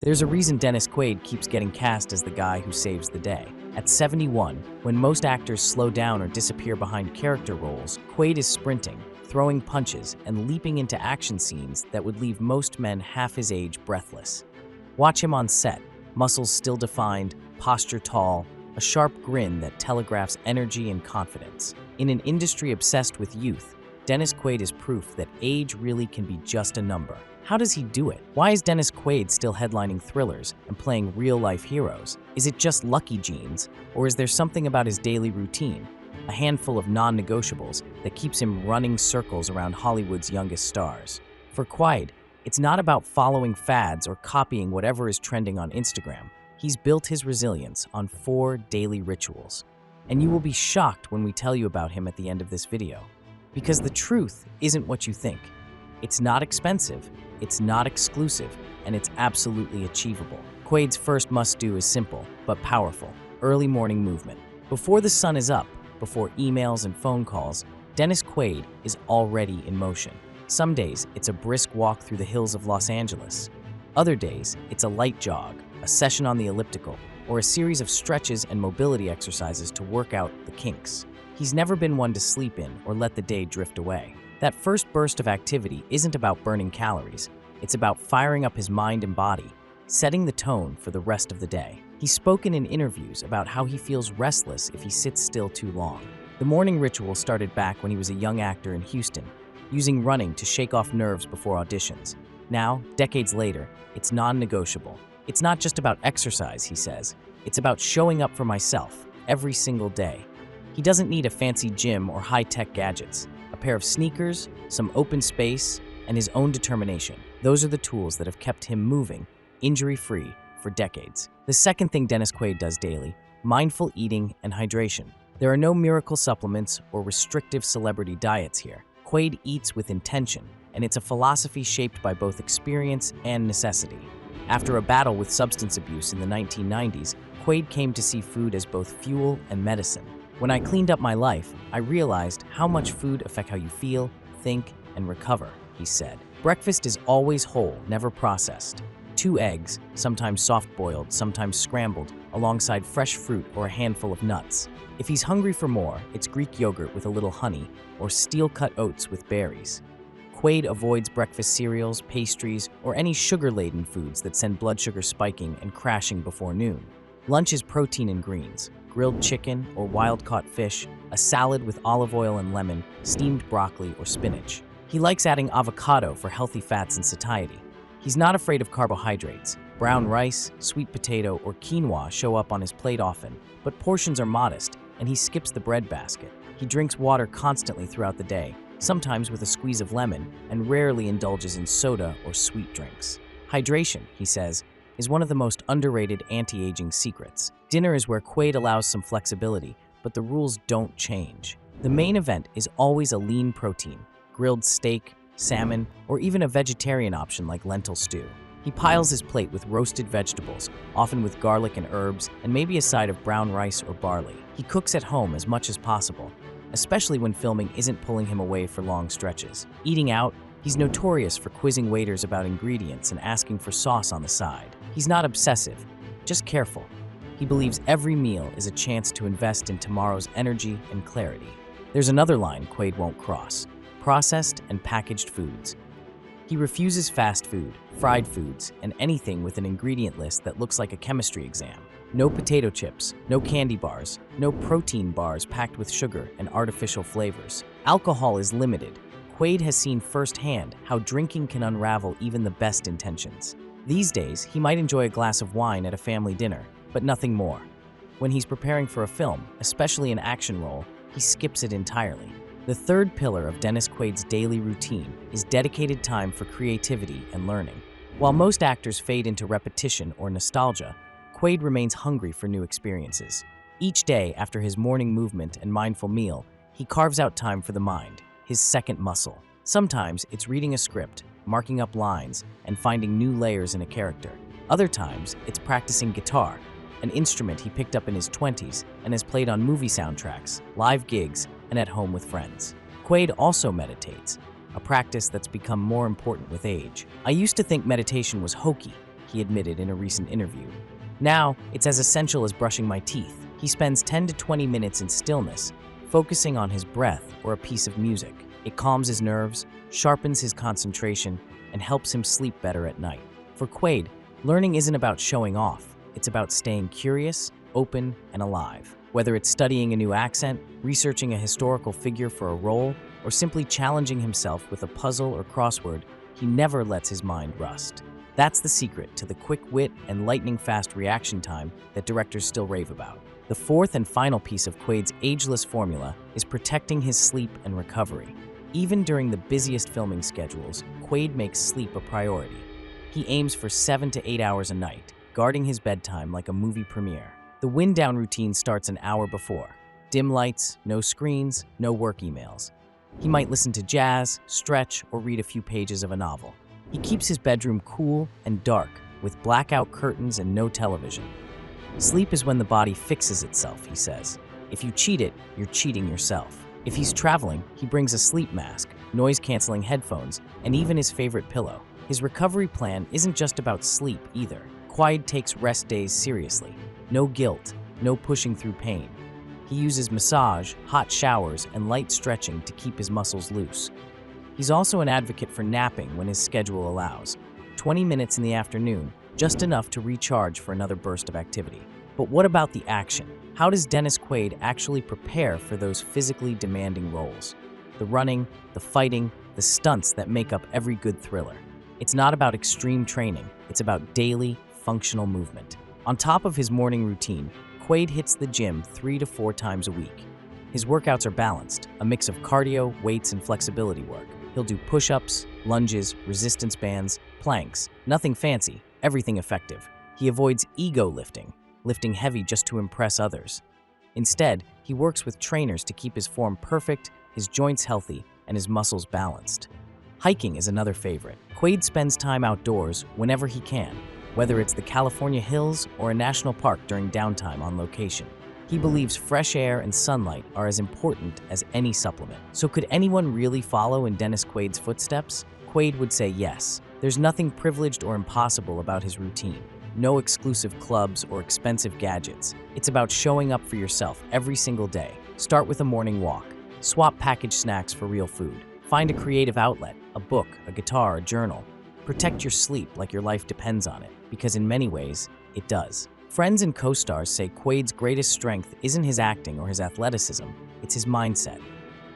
There's a reason Dennis Quaid keeps getting cast as the guy who saves the day. At 71, when most actors slow down or disappear behind character roles, Quaid is sprinting, throwing punches, and leaping into action scenes that would leave most men half his age breathless. Watch him on set, muscles still defined, posture tall, a sharp grin that telegraphs energy and confidence. In an industry obsessed with youth, Dennis Quaid is proof that age really can be just a number. How does he do it? Why is Dennis Quaid still headlining thrillers and playing real-life heroes? Is it just lucky genes, or is there something about his daily routine, a handful of non-negotiables that keeps him running circles around Hollywood's youngest stars? For Quaid, it's not about following fads or copying whatever is trending on Instagram. He's built his resilience on 4 daily rituals. And you will be shocked when we tell you about him at the end of this video. Because the truth isn't what you think. It's not expensive, it's not exclusive, and it's absolutely achievable. Quaid's first must-do is simple, but powerful: early morning movement. Before the sun is up, before emails and phone calls, Dennis Quaid is already in motion. Some days, it's a brisk walk through the hills of Los Angeles. Other days, it's a light jog, a session on the elliptical, or a series of stretches and mobility exercises to work out the kinks. He's never been one to sleep in or let the day drift away. That first burst of activity isn't about burning calories. It's about firing up his mind and body, setting the tone for the rest of the day. He's spoken in interviews about how he feels restless if he sits still too long. The morning ritual started back when he was a young actor in Houston, using running to shake off nerves before auditions. Now, decades later, it's non-negotiable. It's not just about exercise, he says. It's about showing up for myself every single day. He doesn't need a fancy gym or high-tech gadgets. A pair of sneakers, some open space, and his own determination. Those are the tools that have kept him moving, injury-free, for decades. The second thing Dennis Quaid does daily: mindful eating and hydration. There are no miracle supplements or restrictive celebrity diets here. Quaid eats with intention, and it's a philosophy shaped by both experience and necessity. After a battle with substance abuse in the 1990s, Quaid came to see food as both fuel and medicine. When I cleaned up my life, I realized how much food affects how you feel, think, and recover, he said. Breakfast is always whole, never processed. 2 eggs, sometimes soft-boiled, sometimes scrambled, alongside fresh fruit or a handful of nuts. If he's hungry for more, it's Greek yogurt with a little honey, or steel-cut oats with berries. Quaid avoids breakfast cereals, pastries, or any sugar-laden foods that send blood sugar spiking and crashing before noon. Lunch is protein and greens: grilled chicken or wild-caught fish, a salad with olive oil and lemon, steamed broccoli or spinach. He likes adding avocado for healthy fats and satiety. He's not afraid of carbohydrates. Brown rice, sweet potato, or quinoa show up on his plate often, but portions are modest, and he skips the bread basket. He drinks water constantly throughout the day, sometimes with a squeeze of lemon, and rarely indulges in soda or sweet drinks. Hydration, he says, is one of the most underrated anti-aging secrets. Dinner is where Quaid allows some flexibility, but the rules don't change. The main event is always a lean protein: grilled steak, salmon, or even a vegetarian option like lentil stew. He piles his plate with roasted vegetables, often with garlic and herbs, and maybe a side of brown rice or barley. He cooks at home as much as possible, especially when filming isn't pulling him away for long stretches. Eating out, he's notorious for quizzing waiters about ingredients and asking for sauce on the side. He's not obsessive, just careful. He believes every meal is a chance to invest in tomorrow's energy and clarity. There's another line Quaid won't cross: processed and packaged foods. He refuses fast food, fried foods, and anything with an ingredient list that looks like a chemistry exam. No potato chips, no candy bars, no protein bars packed with sugar and artificial flavors. Alcohol is limited. Quaid has seen firsthand how drinking can unravel even the best intentions. These days, he might enjoy a glass of wine at a family dinner, but nothing more. When he's preparing for a film, especially an action role, he skips it entirely. The third pillar of Dennis Quaid's daily routine is dedicated time for creativity and learning. While most actors fade into repetition or nostalgia, Quaid remains hungry for new experiences. Each day, after his morning movement and mindful meal, he carves out time for the mind, his second muscle. Sometimes it's reading a script, marking up lines, and finding new layers in a character. Other times, it's practicing guitar, an instrument he picked up in his 20s and has played on movie soundtracks, live gigs, and at home with friends. Quaid also meditates, a practice that's become more important with age. I used to think meditation was hokey, he admitted in a recent interview. Now, it's as essential as brushing my teeth. He spends 10 to 20 minutes in stillness, focusing on his breath or a piece of music. It calms his nerves, sharpens his concentration, and helps him sleep better at night. For Quaid, learning isn't about showing off. It's about staying curious, open, and alive. Whether it's studying a new accent, researching a historical figure for a role, or simply challenging himself with a puzzle or crossword, he never lets his mind rust. That's the secret to the quick wit and lightning-fast reaction time that directors still rave about. The fourth and final piece of Quaid's ageless formula is protecting his sleep and recovery. Even during the busiest filming schedules, Quaid makes sleep a priority. He aims for 7 to 8 hours a night, guarding his bedtime like a movie premiere. The wind-down routine starts an hour before. Dim lights, no screens, no work emails. He might listen to jazz, stretch, or read a few pages of a novel. He keeps his bedroom cool and dark, with blackout curtains and no television. Sleep is when the body fixes itself, he says. If you cheat it, you're cheating yourself. If he's traveling, he brings a sleep mask, noise-canceling headphones, and even his favorite pillow. His recovery plan isn't just about sleep either. Quaid takes rest days seriously. No guilt, no pushing through pain. He uses massage, hot showers, and light stretching to keep his muscles loose. He's also an advocate for napping when his schedule allows. 20 minutes in the afternoon, just enough to recharge for another burst of activity. But what about the action? How does Dennis Quaid actually prepare for those physically demanding roles? The running, the fighting, the stunts that make up every good thriller. It's not about extreme training, it's about daily, functional movement. On top of his morning routine, Quaid hits the gym 3 to 4 times a week. His workouts are balanced, a mix of cardio, weights, and flexibility work. He'll do push-ups, lunges, resistance bands, planks, nothing fancy, everything effective. He avoids ego lifting heavy just to impress others. Instead, he works with trainers to keep his form perfect, his joints healthy, and his muscles balanced. Hiking is another favorite. Quaid spends time outdoors whenever he can, whether it's the California hills or a national park during downtime on location. He believes fresh air and sunlight are as important as any supplement. So could anyone really follow in Dennis Quaid's footsteps? Quaid would say yes. There's nothing privileged or impossible about his routine. No exclusive clubs or expensive gadgets. It's about showing up for yourself every single day. Start with a morning walk. Swap packaged snacks for real food. Find a creative outlet, a book, a guitar, a journal. Protect your sleep like your life depends on it, because in many ways, it does. Friends and co-stars say Quaid's greatest strength isn't his acting or his athleticism, it's his mindset.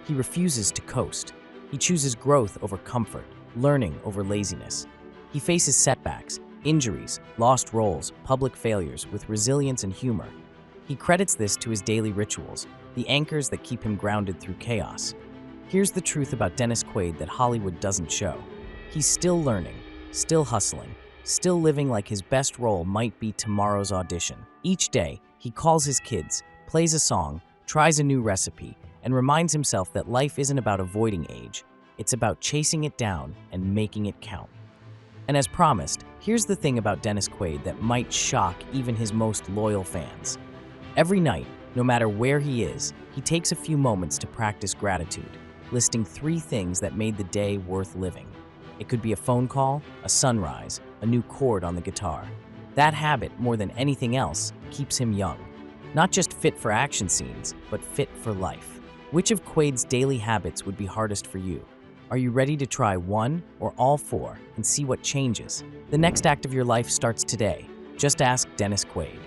He refuses to coast. He chooses growth over comfort, learning over laziness. He faces setbacks, injuries, lost roles, public failures with resilience and humor. He credits this to his daily rituals, the anchors that keep him grounded through chaos. Here's the truth about Dennis Quaid that Hollywood doesn't show. He's still learning, still hustling, still living like his best role might be tomorrow's audition. Each day, he calls his kids, plays a song, tries a new recipe, and reminds himself that life isn't about avoiding age. It's about chasing it down and making it count. And as promised, here's the thing about Dennis Quaid that might shock even his most loyal fans. Every night, no matter where he is, he takes a few moments to practice gratitude, listing 3 things that made the day worth living. It could be a phone call, a sunrise, a new chord on the guitar. That habit, more than anything else, keeps him young. Not just fit for action scenes, but fit for life. Which of Quaid's daily habits would be hardest for you? Are you ready to try one or all 4 and see what changes? The next act of your life starts today. Just ask Dennis Quaid.